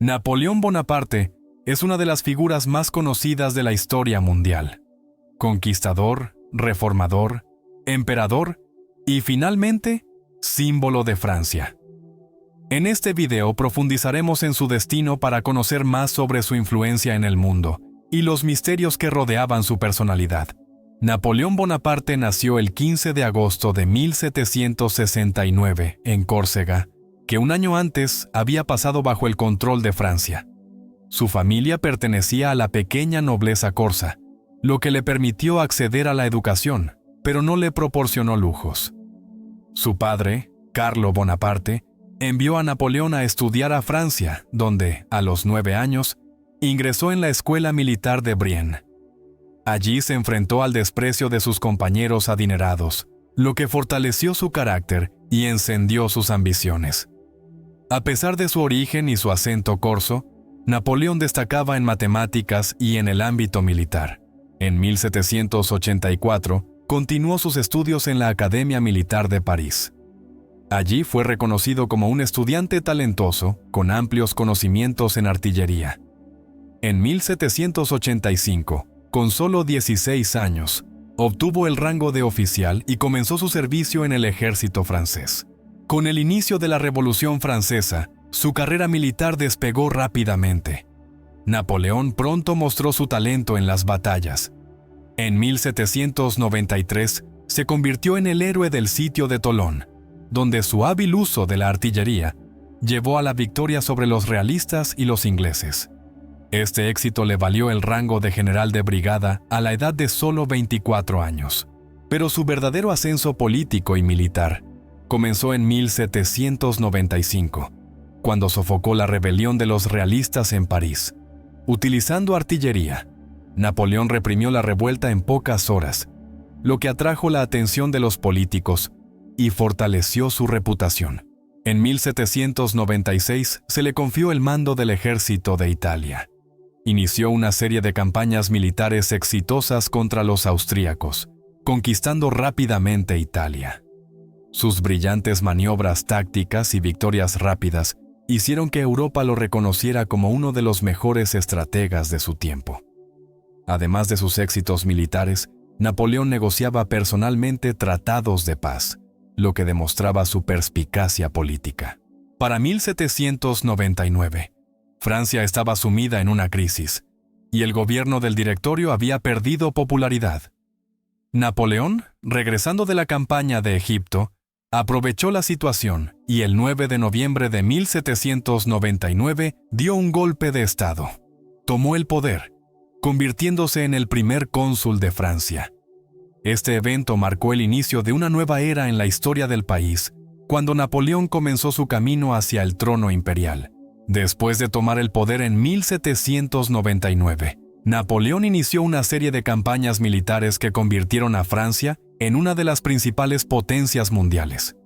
Napoleón Bonaparte es una de las figuras más conocidas de la historia mundial. Conquistador, reformador, emperador y, finalmente, símbolo de Francia. En este video profundizaremos en su destino para conocer más sobre su influencia en el mundo y los misterios que rodeaban su personalidad. Napoleón Bonaparte nació el 15 de agosto de 1769 en Córcega, que un año antes había pasado bajo el control de Francia. Su familia pertenecía a la pequeña nobleza corsa, lo que le permitió acceder a la educación, pero no le proporcionó lujos. Su padre, Carlo Bonaparte, envió a Napoleón a estudiar a Francia, donde, a los 9 años, ingresó en la escuela militar de Brienne. Allí se enfrentó al desprecio de sus compañeros adinerados, lo que fortaleció su carácter y encendió sus ambiciones. A pesar de su origen y su acento corso, Napoleón destacaba en matemáticas y en el ámbito militar. En 1784, continuó sus estudios en la Academia Militar de París. Allí fue reconocido como un estudiante talentoso, con amplios conocimientos en artillería. En 1785, con solo 16 años, obtuvo el rango de oficial y comenzó su servicio en el ejército francés. Con el inicio de la Revolución Francesa, su carrera militar despegó rápidamente. Napoleón pronto mostró su talento en las batallas. En 1793, se convirtió en el héroe del sitio de Tolón, donde su hábil uso de la artillería llevó a la victoria sobre los realistas y los ingleses. Este éxito le valió el rango de general de brigada a la edad de solo 24 años. Pero su verdadero ascenso político y militar comenzó en 1795, cuando sofocó la rebelión de los realistas en París. Utilizando artillería, Napoleón reprimió la revuelta en pocas horas, lo que atrajo la atención de los políticos y fortaleció su reputación. En 1796 se le confió el mando del ejército de Italia. Inició una serie de campañas militares exitosas contra los austríacos, conquistando rápidamente Italia. Sus brillantes maniobras tácticas y victorias rápidas hicieron que Europa lo reconociera como uno de los mejores estrategas de su tiempo. Además de sus éxitos militares, Napoleón negociaba personalmente tratados de paz, lo que demostraba su perspicacia política. Para 1799, Francia estaba sumida en una crisis, y el gobierno del Directorio había perdido popularidad. Napoleón, regresando de la campaña de Egipto, aprovechó la situación y el 9 de noviembre de 1799 dio un golpe de Estado. Tomó el poder, convirtiéndose en el primer cónsul de Francia. Este evento marcó el inicio de una nueva era en la historia del país, cuando Napoleón comenzó su camino hacia el trono imperial. Después de tomar el poder en 1799, Napoleón inició una serie de campañas militares que convirtieron a Francia en una de las principales potencias mundiales.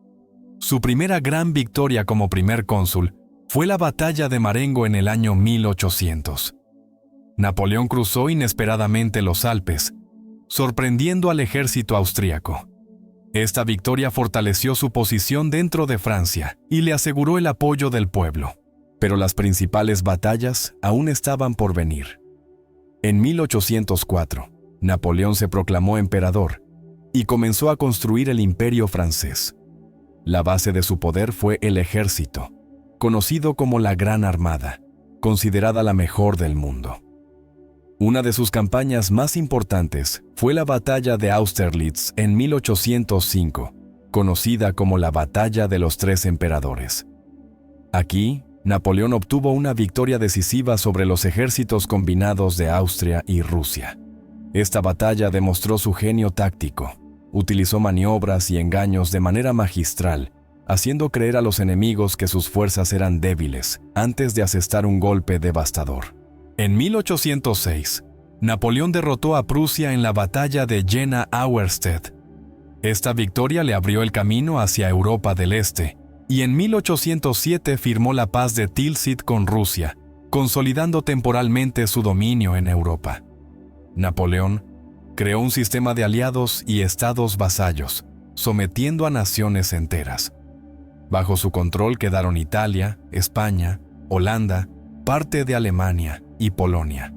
Su primera gran victoria como primer cónsul fue la batalla de Marengo en el año 1800. Napoleón cruzó inesperadamente los Alpes, sorprendiendo al ejército austríaco. Esta victoria fortaleció su posición dentro de Francia y le aseguró el apoyo del pueblo. Pero las principales batallas aún estaban por venir. En 1804, Napoleón se proclamó emperador y comenzó a construir el imperio francés. La base de su poder fue el ejército, conocido como la Gran Armada, considerada la mejor del mundo. Una de sus campañas más importantes fue la batalla de Austerlitz en 1805, conocida como la Batalla de los Tres Emperadores. Aquí, Napoleón obtuvo una victoria decisiva sobre los ejércitos combinados de Austria y Rusia. Esta batalla demostró su genio táctico. Utilizó maniobras y engaños de manera magistral, haciendo creer a los enemigos que sus fuerzas eran débiles antes de asestar un golpe devastador. En 1806, Napoleón derrotó a Prusia en la batalla de Jena-Auerstedt. Esta victoria le abrió el camino hacia Europa del Este, y en 1807 firmó la paz de Tilsit con Rusia, consolidando temporalmente su dominio en Europa. Napoleón creó un sistema de aliados y estados vasallos, sometiendo a naciones enteras. Bajo su control quedaron Italia, España, Holanda, parte de Alemania y Polonia.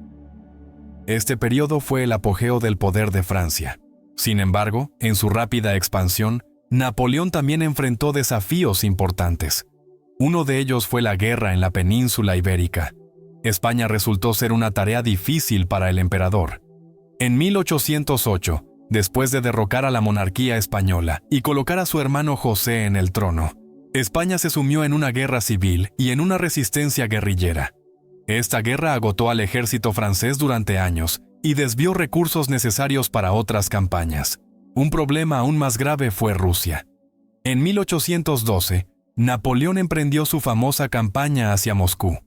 Este periodo fue el apogeo del poder de Francia. Sin embargo, en su rápida expansión, Napoleón también enfrentó desafíos importantes. Uno de ellos fue la guerra en la península ibérica. España resultó ser una tarea difícil para el emperador. En 1808, después de derrocar a la monarquía española y colocar a su hermano José en el trono, España se sumió en una guerra civil y en una resistencia guerrillera. Esta guerra agotó al ejército francés durante años y desvió recursos necesarios para otras campañas. Un problema aún más grave fue Rusia. En 1812, Napoleón emprendió su famosa campaña hacia Moscú.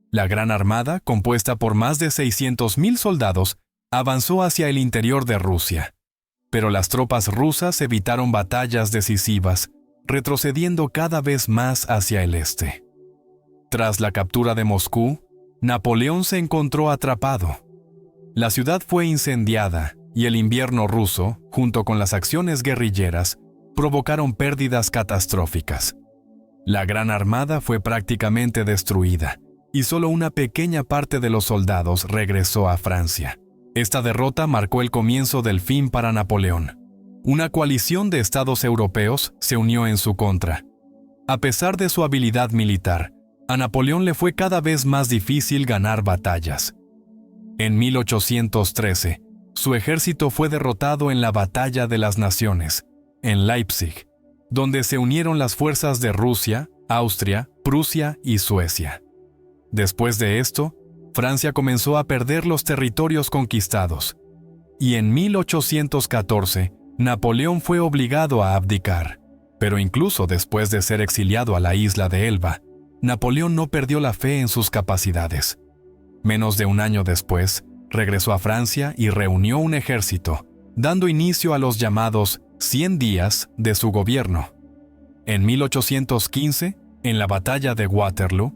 La Gran Armada, compuesta por más de 600,000 soldados, avanzó hacia el interior de Rusia. Pero las tropas rusas evitaron batallas decisivas, retrocediendo cada vez más hacia el este. Tras la captura de Moscú, Napoleón se encontró atrapado. La ciudad fue incendiada y el invierno ruso, junto con las acciones guerrilleras, provocaron pérdidas catastróficas. La Gran Armada fue prácticamente destruida y solo una pequeña parte de los soldados regresó a Francia. Esta derrota marcó el comienzo del fin para Napoleón. Una coalición de estados europeos se unió en su contra. A pesar de su habilidad militar, a Napoleón le fue cada vez más difícil ganar batallas. En 1813, su ejército fue derrotado en la Batalla de las Naciones, en Leipzig, donde se unieron las fuerzas de Rusia, Austria, Prusia y Suecia. Después de esto, Francia comenzó a perder los territorios conquistados, y en 1814, Napoleón fue obligado a abdicar. Pero incluso después de ser exiliado a la isla de Elba, Napoleón no perdió la fe en sus capacidades. Menos de un año después, regresó a Francia y reunió un ejército, dando inicio a los llamados 100 días de su gobierno. En 1815, en la batalla de Waterloo,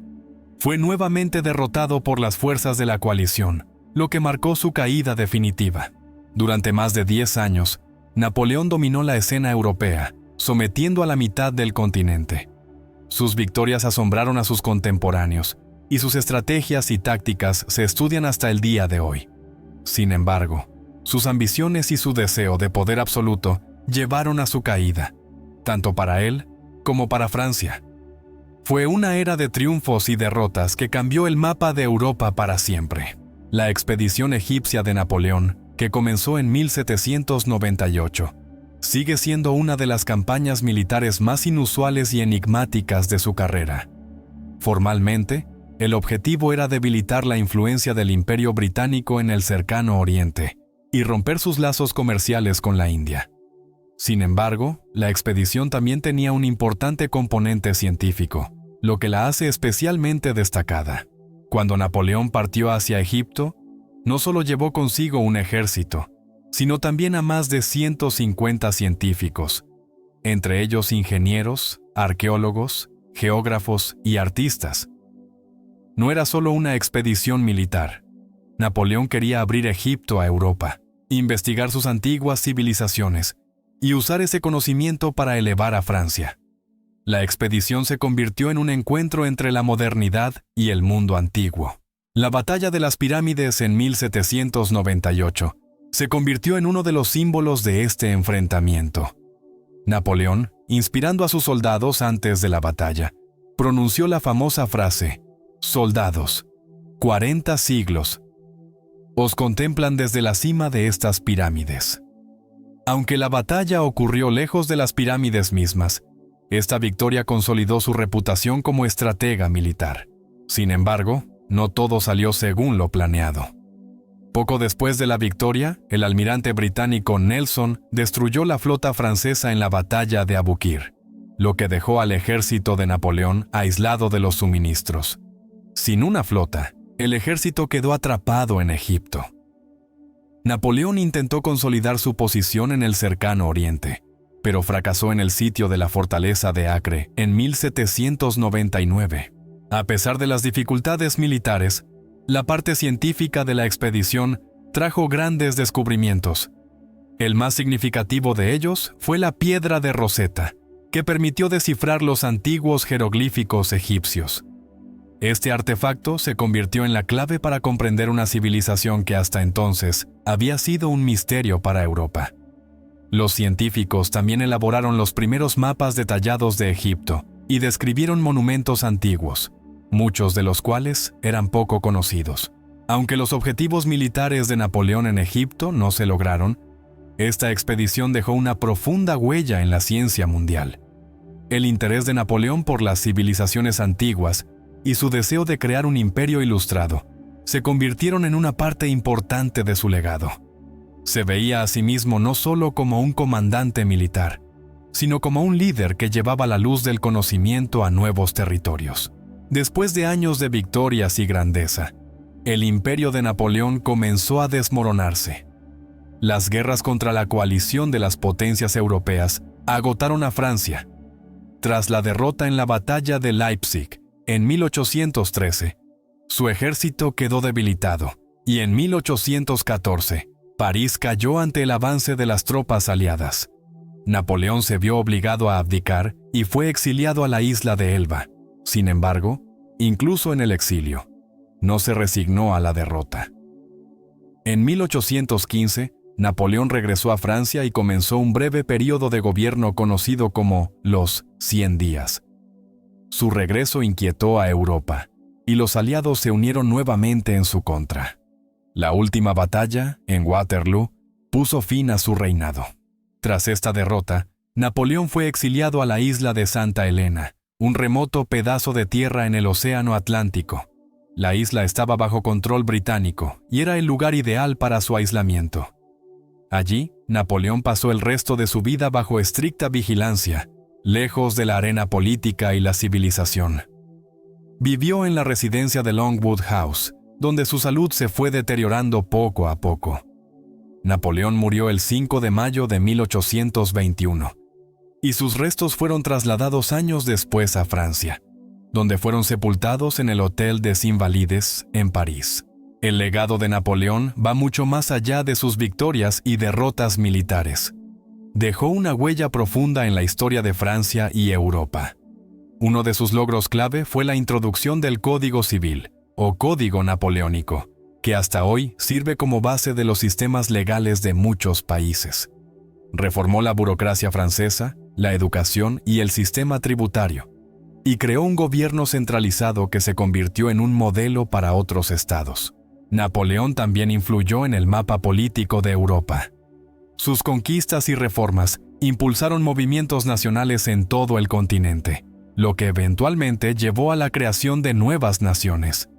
fue nuevamente derrotado por las fuerzas de la coalición, lo que marcó su caída definitiva. Durante más de 10 años, Napoleón dominó la escena europea, sometiendo a la mitad del continente. Sus victorias asombraron a sus contemporáneos, y sus estrategias y tácticas se estudian hasta el día de hoy. Sin embargo, sus ambiciones y su deseo de poder absoluto llevaron a su caída, tanto para él como para Francia. Fue una era de triunfos y derrotas que cambió el mapa de Europa para siempre. La expedición egipcia de Napoleón, que comenzó en 1798, sigue siendo una de las campañas militares más inusuales y enigmáticas de su carrera. Formalmente, el objetivo era debilitar la influencia del Imperio Británico en el cercano Oriente y romper sus lazos comerciales con la India. Sin embargo, la expedición también tenía un importante componente científico, lo que la hace especialmente destacada. Cuando Napoleón partió hacia Egipto, no solo llevó consigo un ejército, sino también a más de 150 científicos, entre ellos ingenieros, arqueólogos, geógrafos y artistas. No era solo una expedición militar. Napoleón quería abrir Egipto a Europa, investigar sus antiguas civilizaciones y usar ese conocimiento para elevar a Francia. La expedición se convirtió en un encuentro entre la modernidad y el mundo antiguo. La batalla de las pirámides en 1798 se convirtió en uno de los símbolos de este enfrentamiento. Napoleón, inspirando a sus soldados antes de la batalla, pronunció la famosa frase: «Soldados, 40 siglos os contemplan desde la cima de estas pirámides». Aunque la batalla ocurrió lejos de las pirámides mismas, esta victoria consolidó su reputación como estratega militar. Sin embargo, no todo salió según lo planeado. Poco después de la victoria, el almirante británico Nelson destruyó la flota francesa en la batalla de Abukir, lo que dejó al ejército de Napoleón aislado de los suministros. Sin una flota, el ejército quedó atrapado en Egipto. Napoleón intentó consolidar su posición en el cercano Oriente, pero fracasó en el sitio de la fortaleza de Acre en 1799. A pesar de las dificultades militares, la parte científica de la expedición trajo grandes descubrimientos. El más significativo de ellos fue la piedra de Rosetta, que permitió descifrar los antiguos jeroglíficos egipcios. Este artefacto se convirtió en la clave para comprender una civilización que hasta entonces había sido un misterio para Europa. Los científicos también elaboraron los primeros mapas detallados de Egipto y describieron monumentos antiguos, muchos de los cuales eran poco conocidos. Aunque los objetivos militares de Napoleón en Egipto no se lograron, esta expedición dejó una profunda huella en la ciencia mundial. El interés de Napoleón por las civilizaciones antiguas y su deseo de crear un imperio ilustrado se convirtieron en una parte importante de su legado. Se veía a sí mismo no solo como un comandante militar, sino como un líder que llevaba la luz del conocimiento a nuevos territorios. Después de años de victorias y grandeza, el imperio de Napoleón comenzó a desmoronarse. Las guerras contra la coalición de las potencias europeas agotaron a Francia. Tras la derrota en la batalla de Leipzig en 1813, su ejército quedó debilitado y en 1814, París cayó ante el avance de las tropas aliadas. Napoleón se vio obligado a abdicar y fue exiliado a la isla de Elba. Sin embargo, incluso en el exilio, no se resignó a la derrota. En 1815, Napoleón regresó a Francia y comenzó un breve periodo de gobierno conocido como los 100 días. Su regreso inquietó a Europa, y los aliados se unieron nuevamente en su contra. La última batalla, en Waterloo, puso fin a su reinado. Tras esta derrota, Napoleón fue exiliado a la isla de Santa Elena, un remoto pedazo de tierra en el Océano Atlántico. La isla estaba bajo control británico y era el lugar ideal para su aislamiento. Allí, Napoleón pasó el resto de su vida bajo estricta vigilancia, lejos de la arena política y la civilización. Vivió en la residencia de Longwood House, donde su salud se fue deteriorando poco a poco. Napoleón murió el 5 de mayo de 1821, y sus restos fueron trasladados años después a Francia, donde fueron sepultados en el Hôtel des Invalides, en París. El legado de Napoleón va mucho más allá de sus victorias y derrotas militares. Dejó una huella profunda en la historia de Francia y Europa. Uno de sus logros clave fue la introducción del Código Civil, o Código Napoleónico, que hasta hoy sirve como base de los sistemas legales de muchos países. Reformó la burocracia francesa, la educación y el sistema tributario, y creó un gobierno centralizado que se convirtió en un modelo para otros estados. Napoleón también influyó en el mapa político de Europa. Sus conquistas y reformas impulsaron movimientos nacionales en todo el continente, lo que eventualmente llevó a la creación de nuevas naciones.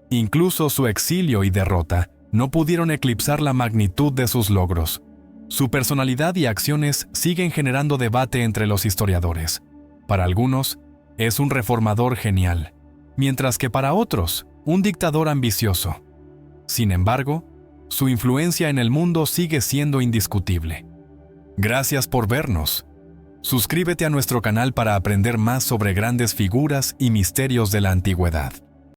Incluso su exilio y derrota no pudieron eclipsar la magnitud de sus logros. Su personalidad y acciones siguen generando debate entre los historiadores. Para algunos, es un reformador genial, mientras que para otros, un dictador ambicioso. Sin embargo, su influencia en el mundo sigue siendo indiscutible. Gracias por vernos. Suscríbete a nuestro canal para aprender más sobre grandes figuras y misterios de la antigüedad.